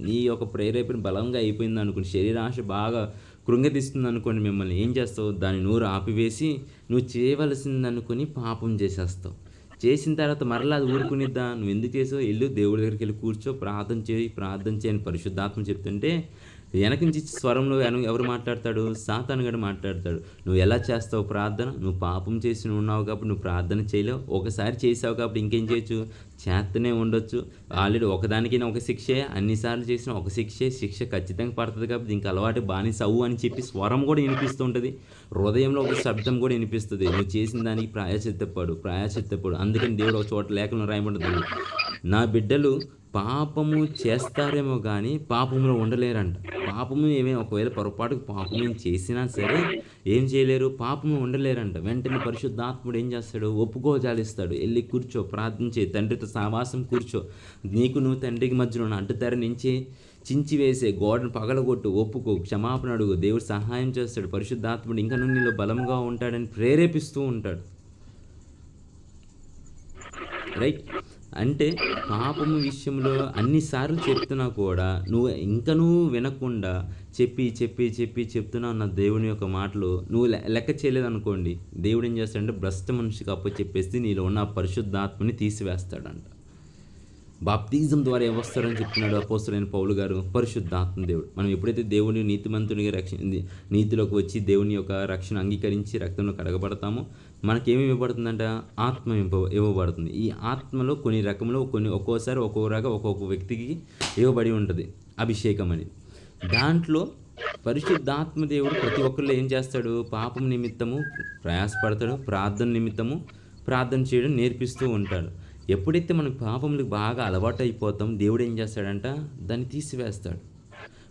నీ యొక్క ప్రేరేపణ బలంగా అయిపోయింది అనుకోండి, శరీరాశ బాగా కృంగతీస్తుంది అనుకోండి, మిమ్మల్ని ఏం చేస్తావు? దాన్ని నోరు ఆపివేసి నువ్వు చేయవలసింది అనుకుని పాపం చేసేస్తావు. చేసిన తర్వాత మరలా అది ఊరుకునిద్దా? నువ్వు ఎందుకు చేసావు? వెళ్ళు దేవుడి దగ్గరికి వెళ్ళి కూర్చో, ప్రార్థన చేయని పరిశుద్ధాత్మ చెప్తుంటే వెనక నుంచి స్వరంలో ఎవరు మాట్లాడతాడు? సాతాను గడు మాట్లాడతాడు. నువ్వు ఎలా చేస్తావు ప్రార్థన? నువ్వు పాపం చేసి ఉన్నావు కాబట్టి నువ్వు ప్రార్థన చేయలేవు. ఒకసారి చేసావు కాబట్టి ఇంకేం చేయొచ్చు? చేస్తూనే ఉండొచ్చు. ఆల్రెడీ ఒకదానికైనా ఒక శిక్షే, అన్నిసార్లు చేసిన ఒక శిక్ష ఖచ్చితంగా పడుతుంది కాబట్టి ఇంక అలవాటు బానిసవు అని చెప్పి స్వరం కూడా వినిపిస్తూ ఉంటుంది. హృదయంలో ఒక శబ్దం కూడా వినిపిస్తుంది, నువ్వు చేసిన దానికి ప్రాయశ్చిత్తపడు. అందుకని దేవుడు ఒక చోట లేఖలో రాయబడుతుంది, నా బిడ్డలు పాపము చేస్తారేమో కానీ పాపంలో ఉండలేరంట. పాపము ఒకవేళ పొరపాటుకు పాపం చేసినా సరే ఏం చేయలేరు, పాపము ఉండలేరంట. వెంటనే పరిశుద్ధాత్ముడు ఏం చేస్తాడు? ఒప్పుకోజాలిస్తాడు. వెళ్ళి కూర్చో, ప్రార్థించే, తండ్రితో సావాసం కూర్చో. నువ్వు తండ్రికి మధ్యలో ఉన్న అడ్డుతెర నుంచి చించివేసే గోడను పగలగొట్టు, ఒప్పుకో, క్షమాపణ అడుగు. దేవుడు సహాయం చేస్తాడు. పరిశుద్ధాత్ముడు ఇంకా నీలో బలంగా ఉంటాడని ప్రేరేపిస్తూ ఉంటాడు. రైట్? అంటే పాపము విషయంలో అన్నిసార్లు చెప్తున్నా కూడా నువ్వు వినకుండా చెప్తున్నావు నా దేవుని యొక్క మాటలు నువ్వు లెక్క చేయలేదనుకోండి, దేవుడు ఏం చేస్తాడంటే భ్రష్ట మనిషికి చెప్పేసి నీలో ఉన్న పరిశుద్ధాత్మని తీసివేస్తాడంట. బాప్తిజం ద్వారా ఏమొస్తారని చెప్తున్నాడు అపోస్తలుడైన పౌలు గారు? పరిశుద్ధాత్మ దేవుడు. మనం ఎప్పుడైతే దేవుని నీతిమంతునిగా నీతిలోకి వచ్చి దేవుని యొక్క రక్షణ అంగీకరించి రక్తంలో కడగబడతామో మనకేమి ఇవ్వబడుతుందంట? ఆత్మ ఇవ్వబడుతుంది. ఈ ఆత్మలో కొన్ని రకములు ఒక్కోసారి ఒక్కొక్క వ్యక్తికి ఇవ్వబడి ఉంటుంది అభిషేకం అని. దాంట్లో పరిశుద్ధాత్మ దేవుడు ప్రతి ఒక్కరిలో ఏం చేస్తాడు? పాపం నిమిత్తము ప్రయాసపడతాడు, ప్రార్థన నిమిత్తము ప్రార్థన చేయడం నేర్పిస్తూ ఉంటాడు. ఎప్పుడైతే మనకు పాపములకు బాగా అలవాటు అయిపోతాం, దేవుడు ఏం చేస్తాడంట? దాన్ని తీసివేస్తాడు.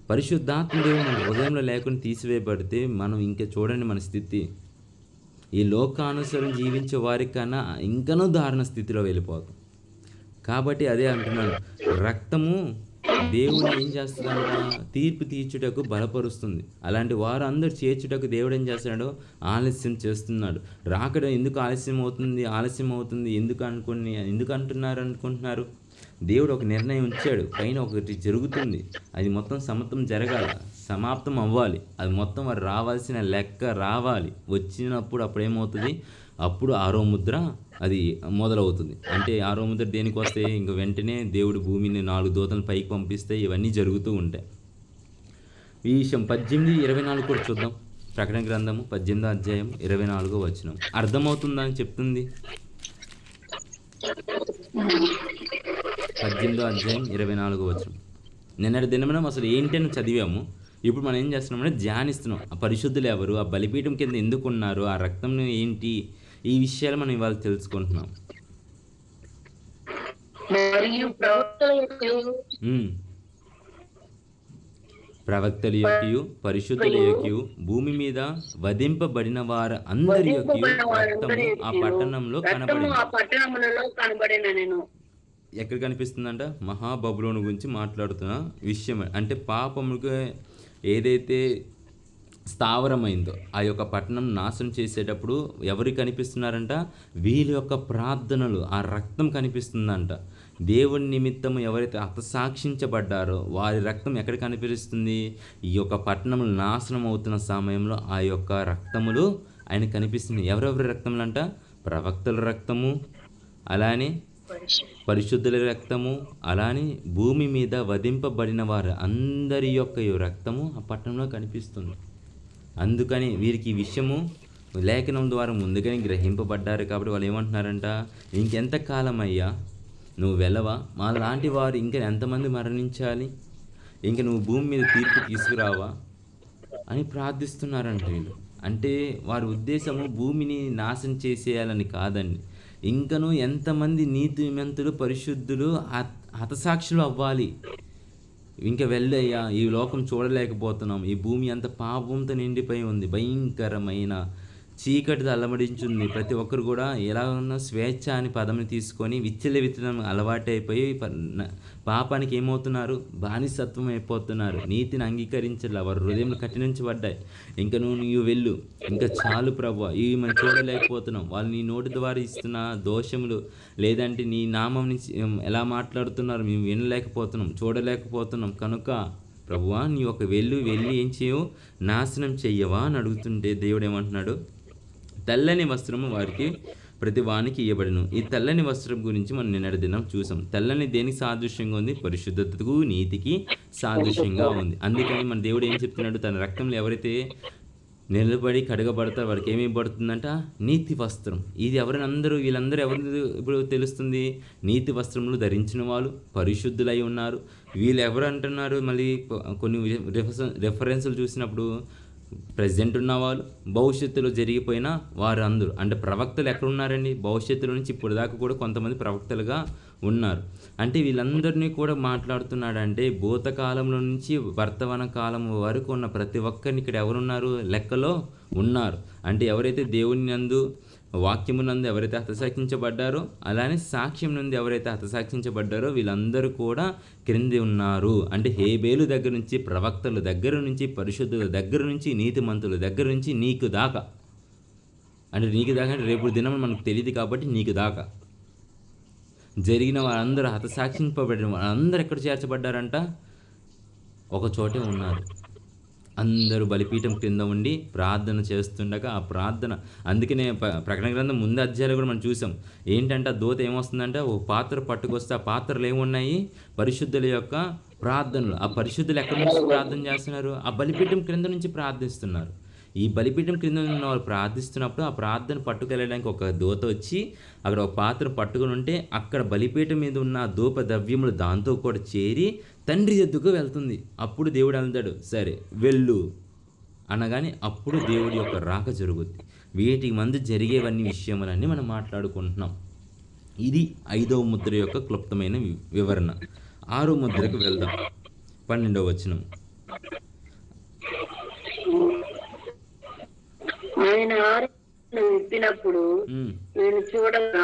పరిశుద్ధాత్మ దేవుడు మన హృదయంలో లేకుండా తీసివేయబడితే మనం ఇంకా చూడండి మన స్థితి, ఈ లోకానుసారం జీవించే వారికన్నా ఇంకనూ దారుణ స్థితిలో వెళ్ళిపోతాం. కాబట్టి అదే అంటున్నాను, రక్తము దేవుని ఏం చేస్తుందంట? తీర్పు తీర్చుటకు బలపరుస్తుంది. అలాంటి వారు అందరూ చేర్చుటకు దేవుడు ఏం చేస్తున్నాడు? ఆలస్యం చేస్తున్నాడు. రాకడ ఎందుకు ఆలస్యం అవుతుంది ఎందుకు అనుకుంటున్నారు? దేవుడు ఒక నిర్ణయం ఉంచాడు, పైన ఒకటి జరుగుతుంది, అది మొత్తం జరగాలి, సమాప్తం అవ్వాలి, అది మొత్తం వారు రావాల్సిన లెక్క రావాలి. వచ్చినప్పుడు అప్పుడు ఏమవుతుంది? అప్పుడు 6వ ముద్ర అది మొదలవుతుంది. అంటే 6వ ముద్ర దేనికి వస్తే ఇంక వెంటనే దేవుడు భూమిని 4 దూతలను పైకి పంపిస్తే ఇవన్నీ జరుగుతూ ఉంటాయి. ఈ విషయం 18:24 కూడా చూద్దాం. ప్రకటన గ్రంథము 18వ అధ్యాయం 24వ వచనం. అర్థమవుతుందని చెప్తుంది. 18వ అధ్యాయం 24వ వచనం. నిన్నటి దినమున అసలు ఏంటని చదివాము. ఇప్పుడు మనం ఏం చేస్తున్నామంటే ధ్యానిస్తున్నాం. ఆ పరిశుద్ధులు ఎవరు, ఆ బలిపీఠం కింద ఎందుకు ఉన్నారు, ఆ రక్తం ఏంటి, ఈ విషయాలు మనం ఇవాళ తెలుసుకుంటున్నాం. ప్రవక్తల యొక్కయు పరిశుద్ధుల యొక్కయు భూమి మీద వధింపబడిన వారు అందరి యొక్కయు రక్తము ఆ పట్టణంలో కనబడిన. ఎక్కడ కనిపిస్తుందంట? మహాబబులోను గురించి మాట్లాడుతున్న విషయం. అంటే పాపముకు ఏదైతే స్థావరమైందో ఆ యొక్క పట్టణం నాశనం చేసేటప్పుడు ఎవరికి కనిపిస్తున్నారంట? వీళ్ళ యొక్క ప్రార్థనలు, ఆ రక్తం కనిపిస్తుందంట. దేవుని నిమిత్తము ఎవరైతే హతసాక్షించబడ్డారో వారి రక్తం ఎక్కడ కనిపిస్తుంది? ఈ యొక్క పట్టణములు నాశనం అవుతున్న సమయంలో ఆ యొక్క రక్తములు ఆయన కనిపిస్తుంది. ఎవరెవరి రక్తములు అంట? ప్రవక్తల రక్తము, అలానే పరిశుద్ధుల రక్తము, అలానే భూమి మీద వధింపబడిన వారు అందరి యొక్క రక్తము ఆ పట్టణంలో కనిపిస్తుంది. అందుకని వీరికి ఈ విషయము లేఖనం ద్వారా ముందుగానే గ్రహింపబడ్డారు. కాబట్టి వాళ్ళు ఏమంటున్నారంట? ఇంకెంత కాలం అయ్యా నువ్వు వెళ్ళవా? మా లాంటి వారు ఇంకా ఎంతమంది మరణించాలి? ఇంక నువ్వు భూమి మీద తీర్పు తీసుకురావా అని ప్రార్థిస్తున్నారంట వీళ్ళు. అంటే వారి ఉద్దేశము భూమిని నాశనం చేసేయాలని కాదండి. ఇంకను ఎంతమంది నీతిమంతులు పరిశుద్ధులు హతసాక్షులు అవ్వాలి. ఇంకా వెళ్ళయ్యా, ఈ లోకం చూడలేకపోతున్నాం, ఈ భూమి అంత పాపంతో నిండిపోయి ఉంది, భయంకరమైన చీకటితో అలమడించుంది. ప్రతి ఒక్కరు కూడా ఎలా ఉన్న స్వేచ్ఛ అని పదంని తీసుకొని విచ్చలవిత్తనం అలవాటైపోయి పాపానికి ఏమవుతున్నారు? బానిసత్వం అయిపోతున్నారు. నీతిని అంగీకరించాలి, వారి హృదయంలో కఠినించబడ్డాయి. ఇంకా నువ్వు వెళ్ళు, ఇంకా చాలు ప్రభువా, ఇవి మనం చూడలేకపోతున్నాం. వాళ్ళు నీ నోటి ద్వారా ఇస్తున్న దోషములు లేదంటే నీ నామం నుంచి ఎలా మాట్లాడుతున్నారు మేము వినలేకపోతున్నాం, చూడలేకపోతున్నాం. కనుక ప్రభువా నీ ఒక వెళ్ళి ఏం చేయవు? నాశనం చెయ్యవా అని అడుగుతుంటే దేవుడు ఏమంటున్నాడు? తెల్లని వస్త్రము వారికి ప్రతి వానికి ఇవ్వబడును. ఈ తెల్లని వస్త్రం గురించి మనం నిన్నటి దినం చూసాం. తెల్లని దేనికి సాదృశ్యంగా ఉంది? పరిశుద్ధతకు, నీతికి సాదృశ్యంగా ఉంది. అందుకని మన దేవుడు ఏం చెప్తున్నాడు? తన రక్తంలో ఎవరైతే నిలబడి కడగబడతారు వారికి ఏమి ఇవ్వబడుతుందంట? నీతి వస్త్రం. ఇది వీళ్ళందరూ ఎవరు ఇప్పుడు తెలుస్తుంది? నీతి వస్త్రములు ధరించిన వాళ్ళు పరిశుద్ధులై ఉన్నారు. వీళ్ళు ఎవరు అంటున్నారు? మళ్ళీ కొన్ని రెఫరెన్సులు చూసినప్పుడు ప్రజెంట్ ఉన్నవాళ్ళు, భవిష్యత్తులో జరిగిపోయిన వారు అందరూ. అంటే ప్రవక్తలు ఎక్కడున్నారండి? భవిష్యత్తులో నుంచి ఇప్పుడు దాకా కూడా కొంతమంది ప్రవక్తలుగా ఉన్నారు. అంటే వీళ్ళందరినీ కూడా మాట్లాడుతున్నాడంటే భూతకాలంలో నుంచి వర్తమాన కాలం వరకు ఉన్న ప్రతి ఒక్కరిని ఇక్కడ ఎవరున్నారు? లెక్కలో ఉన్నారు. అంటే ఎవరైతే దేవుని నందు వాక్యము నందు ఎవరైతే హతసాక్షించబడ్డారో, అలానే సాక్ష్యం నుండి ఎవరైతే హతసాక్షించబడ్డారో వీళ్ళందరూ కూడా క్రింది ఉన్నారు. అంటే హేబేలు దగ్గర నుంచి, ప్రవక్తల దగ్గర నుంచి, పరిశుద్ధుల దగ్గర నుంచి, నీతిమంతుల దగ్గర నుంచి నీకు దాకా. అంటే నీకు దాకా అంటే రేపు దినం మనకు తెలియదు కాబట్టి నీకు దాకా జరిగిన వారందరూ, హతసాక్షింపబడిన వారందరూ ఎక్కడ చేర్చబడ్డారంట? ఒక చోటే ఉన్నారు. అందరూ బలిపీఠం క్రింద ఉండి ప్రార్థన చేస్తుండగా ఆ ప్రార్థన, అందుకనే ప్రకటన గ్రంథం ముందు అధ్యాయాలు కూడా మనం చూసాం. ఏంటంటే ఆ దూత ఏమొస్తుందంటే ఓ పాత్ర పట్టుకొస్తే ఆ పాత్రలు ఏమున్నాయి? పరిశుద్ధుల యొక్క ప్రార్థనలు. ఆ పరిశుద్ధులు ఎక్కడి నుంచి ప్రార్థన చేస్తున్నారు? ఆ బలిపీఠం క్రింద నుంచి ప్రార్థిస్తున్నారు. ఈ బలిపీఠం క్రింద ఉన్న వాళ్ళు ప్రార్థిస్తున్నప్పుడు ఆ ప్రార్థన పట్టుకెళ్ళడానికి ఒక దూత వచ్చి అక్కడ ఒక పాత్ర పట్టుకుని ఉంటే అక్కడ బలిపీఠం మీద ఉన్న ధూప ద్రవ్యములు దాంతో కూడా చేరి తండ్రి ఎద్దుకు వెళ్తుంది. అప్పుడు దేవుడు అంటాడు, సరే వెళ్ళు అనగానే అప్పుడు దేవుడి యొక్క రాక జరుగుద్ది. వీటి మందు జరిగేవన్నీ విషయములన్నీ మనం మాట్లాడుకుంటున్నాం. ఇది 5వ ముద్ర యొక్క క్లుప్తమైన వివరణ. 6వ ముద్రకు వెళ్దాం. 12వ వచనం. ఆయన విప్పినప్పుడు నేను చూడగా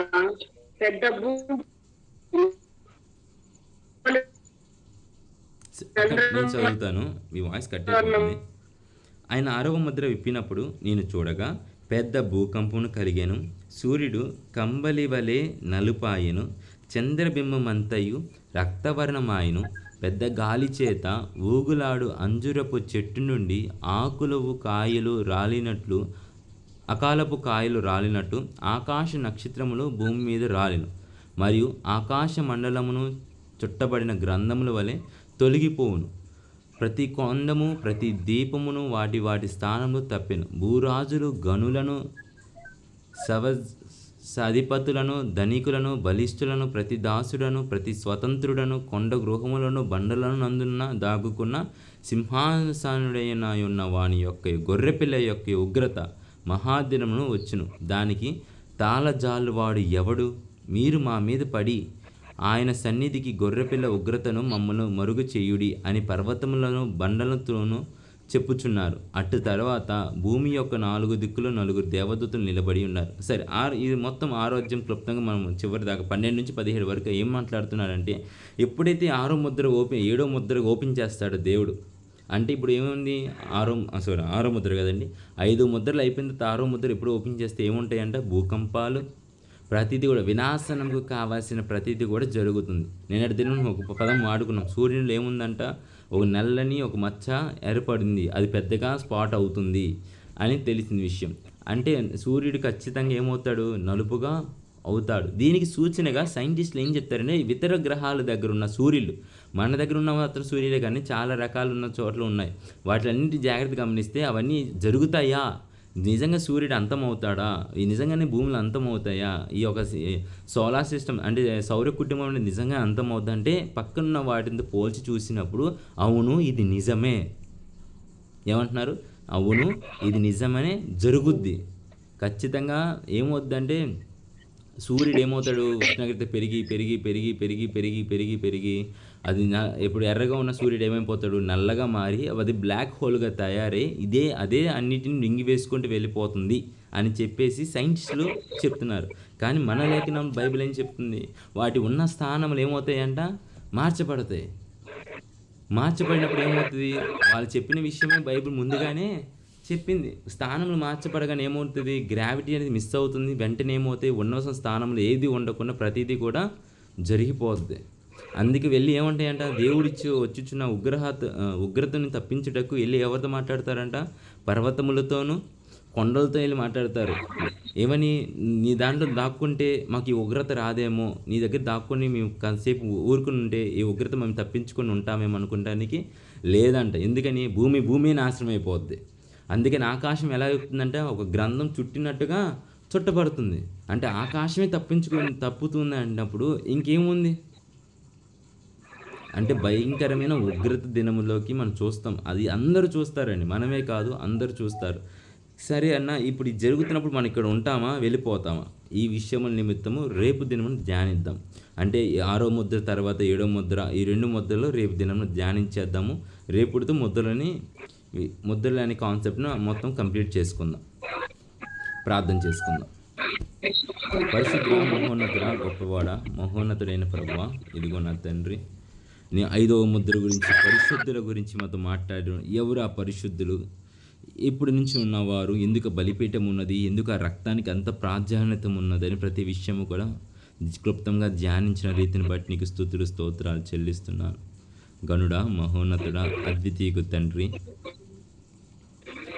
పెద్ద భూమి అక్కడ నేను చదువుతాను, మీ వాయిస్ కట్ అయిపోతుంది. ఆయన 6వ ముద్ర విప్పినప్పుడు నేను చూడగా పెద్ద భూకంపమును కలిగెను. సూర్యుడు కంబలి వలె నలుపాయెను, చంద్రబింబమంతయు రక్తవర్ణమాయెను. పెద్ద గాలి చేత ఊగులాడు అంజురపు చెట్టు నుండి ఆకులవు కాయలు రాలినట్లు, అకాలపు కాయలు రాలినట్టు ఆకాశ నక్షత్రములు భూమి మీద రాలిను. మరియు ఆకాశ మండలమును చుట్టబడిన గ్రంథముల వలె తొలగిపోవును. ప్రతి కొండము ప్రతి దీపమును వాటి వాటి స్థానములు తప్పెను. భూరాజులు గనులను అధిపతులను ధనికులను బలిష్ఠులను ప్రతి దాసుడను ప్రతి స్వతంత్రుడను కొండ గృహములను బండలను నందున్న దాగుకున్న సింహాసనుడైన ఉన్న వాని యొక్క గొర్రెపిల్ల యొక్క ఉగ్రత మహాదినమును వచ్చును. దానికి తాళజాలువాడు ఎవడు? మీరు మా మీద పడి ఆయన సన్నిధికి గొర్రెపిల్ల ఉగ్రతను మమ్మను మరుగు చేయుడి అని పర్వతములను బండలతోనూ చెప్పుచున్నారు. అటు తర్వాత భూమి యొక్క 4 దిక్కులు 4 దేవదూతలు నిలబడి ఉన్నారు. సరే, ఇది మొత్తం 6వ అధ్యాయం క్లుప్తంగా మనం చివరి దాకా 12 నుంచి 17 వరకు ఏం మాట్లాడుతున్నారంటే, ఎప్పుడైతే 7వ ముద్ర ఓపెన్ చేస్తాడో దేవుడు, అంటే ఇప్పుడు ఏముంది, 6వ ముద్ర కదండి, 5 ముద్రలు అయిపోయిన తర్వాత 6వ ముద్ర ఎప్పుడు ఓపెన్ చేస్తే ఏముంటాయంటే భూకంపాలు, ప్రతిదీ కూడా వినాశనంకు కావాల్సిన ప్రతిదీ కూడా జరుగుతుంది. నిన్నటి దినం ఒక పదం వాడుకున్నాం, సూర్యునిలో ఏముందంట, ఒక నల్లని ఒక మచ్చ ఏర్పడింది, అది పెద్దగా స్పాట్ అవుతుంది అని తెలిసిన విషయం. అంటే సూర్యుడు ఖచ్చితంగా ఏమవుతాడు, నలుపుగా అవుతాడు. దీనికి సూచనగా సైంటిస్టులు ఏం చెప్తారంటే, ఇతర గ్రహాల దగ్గర ఉన్న సూర్యులు, మన దగ్గర ఉన్న మాత్రం సూర్యులే కానీ చాలా రకాలు ఉన్న చోట్ల ఉన్నాయి, వాటిలన్నింటి జాగ్రత్త గమనిస్తే అవన్నీ జరుగుతాయా, నిజంగా సూర్యుడు అంతమవుతాడా, ఈ నిజంగానే భూములు అంతమవుతాయా, ఈ యొక్క సోలార్ సిస్టమ్ అంటే సౌర కుటుంబం అనేది నిజంగా అంతమవుద్దా అంటే పక్కనున్న వాటితో పోల్చి చూసినప్పుడు అవును ఇది నిజమే, ఏమంటున్నారు, అవును ఇది నిజమనే జరుగుద్ది. ఖచ్చితంగా ఏమవుద్దంటే సూర్యుడు ఏమవుతాడు, ఉష్ణోగ్రత పెరిగి పెరిగి పెరిగి పెరిగి పెరిగి పెరిగి పెరిగి అది ఇప్పుడు ఎర్రగా ఉన్న సూర్యుడు ఏమైపోతాడు, నల్లగా మారి అది బ్లాక్ హోల్గా తయారై అదే అన్నిటిని మింగి వేసుకుంటూ వెళ్ళిపోతుంది అని చెప్పేసి సైంటిస్టులు చెప్తున్నారు. కానీ మన లేఖనం బైబిల్ ఏం చెప్తుంది, వాటి ఉన్న స్థానములు ఏమవుతాయంట, మార్చబడతాయి. మార్చబడినప్పుడు ఏమవుతుంది, వాళ్ళు చెప్పిన విషయమే బైబిల్ ముందుగానే చెప్పింది. స్థానములు మార్చబడగానే ఏమవుతుంది, గ్రావిటీ అనేది మిస్ అవుతుంది. వెంటనే ఏమవుతాయి, ఉన్న స్థానంలో ఏది ఉండకుండా ప్రతిదీ కూడా జరిగిపోతుంది. అందుకే వెళ్ళి ఏమంటాయంట, దేవుడిచ్చి వచ్చుచున్న ఉగ్రతని తప్పించుటకు వెళ్ళి ఎవరితో మాట్లాడతారంట, పర్వతములతోనూ కొండలతో వెళ్ళి మాట్లాడతారు. ఏమని, నీ దాంట్లో దాక్కుంటే మాకు ఈ ఉగ్రత రాదేమో, నీ దగ్గర దాక్కొని మేము కాసేపు ఊరుకుని ఉంటే ఈ ఉగ్రత మేము తప్పించుకొని ఉంటామేమో అనుకుంటానికి లేదంట. ఎందుకని, భూమి నాశనం అయిపోద్ది. అందుకని ఆకాశం ఎలా చెప్తుందంటే ఒక గ్రంథం చుట్టినట్టుగా చుట్టబడుతుంది. అంటే ఆకాశమే తప్పుతుంది అన్నప్పుడు ఇంకేముంది అంటే భయంకరమైన ఉగ్రత దినములోకి మనం చూస్తాం. అది అందరూ చూస్తారండి, మనమే కాదు అందరూ చూస్తారు. సరే అన్న, ఇప్పుడు ఇది జరుగుతున్నప్పుడు మనం ఇక్కడ ఉంటామా వెళ్ళిపోతామా, ఈ విషయముల నిమిత్తము రేపు దినమును ధ్యానిద్దాం. అంటే 6వ ముద్ర తర్వాత 7వ ముద్ర, ఈ 2 ముద్రలు రేపు దినమును ధ్యానించేద్దాము. రేపుతో ముద్రలు అనే కాన్సెప్ట్ను మొత్తం కంప్లీట్ చేసుకుందాం. ప్రార్థన చేసుకుందాం. పరిశుద్ధ మహోన్నతుడ, గొప్పవాడ, మహోన్నతుడైన ప్రభువా, ఇదిగో నా తండ్రి, నీ 5వ ముద్ర గురించి పరిశుద్ధుల గురించి మాతో మాట్లాడు. ఎవరు ఆ పరిశుద్ధులు, ఇప్పుడు నుంచి ఉన్నవారు, ఎందుకు బలిపీఠం ఉన్నది, ఎందుకు ఆ రక్తానికి అంత ప్రాధాన్యత ఉన్నదని ప్రతి విషయము కూడా క్లుప్తంగా ధ్యానించిన రీతిని బట్టి నీకు స్తుతులు స్తోత్రాలు చెల్లిస్తున్నాను. గనుడా, మహోన్నతుడా, అద్వితీయకు తండ్రి,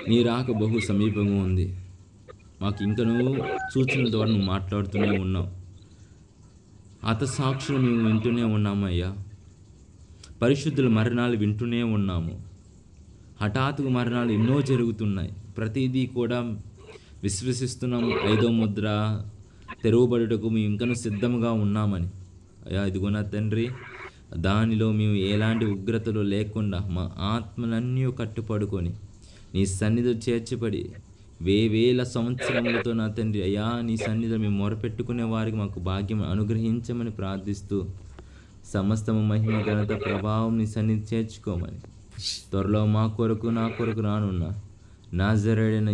నీ రాక బహు సమీపంగా ఉంది. మాకు ఇంకా నువ్వు సూచనల ద్వారా నువ్వు మాట్లాడుతూనే ఉన్నావు. హతసాక్షులు మేము వింటూనే ఉన్నామయ్యా. పరిశుద్ధుల మరణాలు వింటూనే ఉన్నాము. హఠాత్తుగా మరణాలు ఎన్నో జరుగుతున్నాయి. ప్రతిదీ కూడా విశ్వసిస్తున్నాము 5వ ముద్ర తెరవబడుటకు మేము ఇంకనూ సిద్ధంగా ఉన్నామని. అయ్యా, ఇదిగో నా తండ్రి, దానిలో మేము ఎలాంటి ఉగ్రతలు లేకుండా మా ఆత్మలన్నీ కట్టుపడుకొని నీ సన్నిధిలో చేర్చబడి వేల సంవత్సరములతో నా తండ్రి అయ్యా నీ సన్నిధిలో మేము మొరపెట్టుకునే వారికి మాకు భాగ్యం అనుగ్రహించమని ప్రార్థిస్తూ సమస్తము మహిమ ఘనత ప్రభావం నీ సన్నిధి చేర్చుకోమని త్వరలో మా కొరకు నా కొరకు రానున్న నాజరేయుడైన